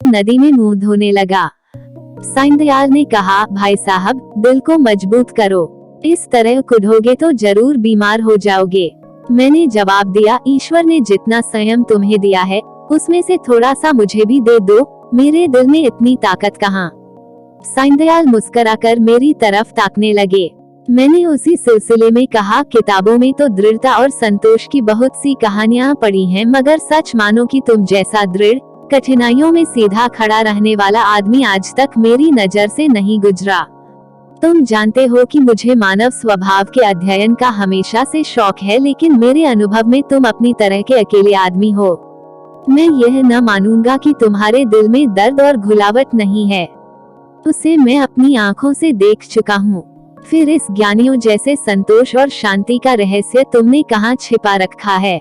नदी में मुंह धोने लगा। साईंदयाल ने कहा, भाई साहब, दिल को मजबूत करो, इस तरह कूदोगे तो जरूर बीमार हो जाओगे। मैंने जवाब दिया, ईश्वर ने जितना संयम तुम्हें दिया है उसमें से थोड़ा सा मुझे भी दे दो, मेरे दिल में इतनी ताकत कहाँ। साईंदयाल मुस्कुराकर मेरी तरफ ताकने लगे। मैंने उसी सिलसिले में कहा, किताबों में तो दृढ़ता और संतोष की बहुत सी कहानियां पढ़ी हैं, मगर सच मानो कि तुम जैसा दृढ़, कठिनाइयों में सीधा खड़ा रहने वाला आदमी आज तक मेरी नजर से नहीं गुजरा। तुम जानते हो कि मुझे मानव स्वभाव के अध्ययन का हमेशा से शौक है, लेकिन मेरे अनुभव में तुम अपनी तरह के अकेले आदमी हो। मैं यह न मानूंगा कि तुम्हारे दिल में दर्द और घुलावट नहीं है, उसे मैं अपनी आंखों से देख चुका हूँ। फिर इस ज्ञानियों जैसे संतोष और शांति का रहस्य तुमने कहाँ छिपा रखा है?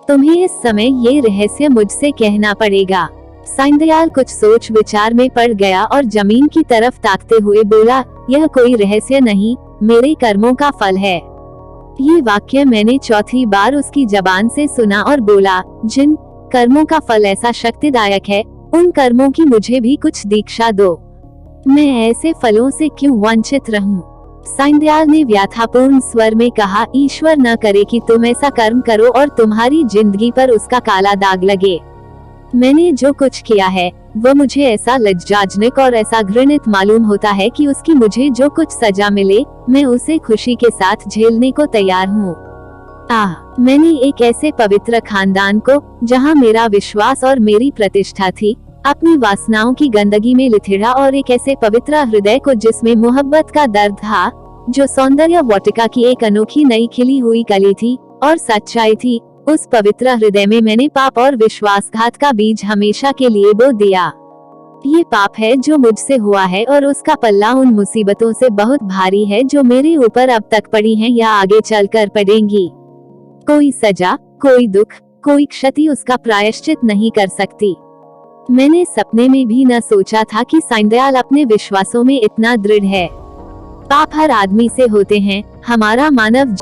तुम्हें इस समय ये रहस्य मुझसे कहना पड़ेगा। साईंदयाल कुछ सोच विचार में पड़ गया और जमीन की तरफ ताकते हुए बोला, यह कोई रहस्य नहीं, मेरे कर्मों का फल है। ये वाक्य मैंने चौथी बार उसकी जबान से सुना और बोला, जिन कर्मों का फल ऐसा शक्तिदायक है, उन कर्मों की मुझे भी कुछ दीक्षा दो। मैं ऐसे फलों से क्यों वंचित रहूं? साईंदयाल ने व्यथापूर्ण स्वर में कहा, ईश्वर न करे कि तुम ऐसा कर्म करो और तुम्हारी जिंदगी पर उसका काला दाग लगे। मैंने जो कुछ किया है वह मुझे ऐसा लज्जाजनक और ऐसा घृणित मालूम होता है कि उसकी मुझे जो कुछ सजा मिले मैं उसे खुशी के साथ झेलने को तैयार हूँ। मैंने एक ऐसे पवित्र खानदान को, जहाँ मेरा विश्वास और मेरी प्रतिष्ठा थी, अपनी वासनाओं की गंदगी में लिथिड़ा, और एक ऐसे पवित्र हृदय को जिसमें मोहब्बत का दर्द था, जो सौंदर्य वाटिका की एक अनोखी नई खिली हुई कली थी और सच्चाई थी, उस पवित्र हृदय में मैंने पाप और विश्वासघात का बीज हमेशा के लिए बो दिया। ये पाप है जो मुझसे हुआ है, और उसका पल्ला उन मुसीबतों से बहुत भारी है जो मेरे ऊपर अब तक पड़ी हैं या आगे चलकर पड़ेंगी। कोई सजा, कोई दुख, कोई क्षति उसका प्रायश्चित नहीं कर सकती। मैंने सपने में भी न सोचा था कि साईंदयाल अपने विश्वासों में इतना दृढ़ है। पाप हर आदमी से होते हैं, हमारा मानव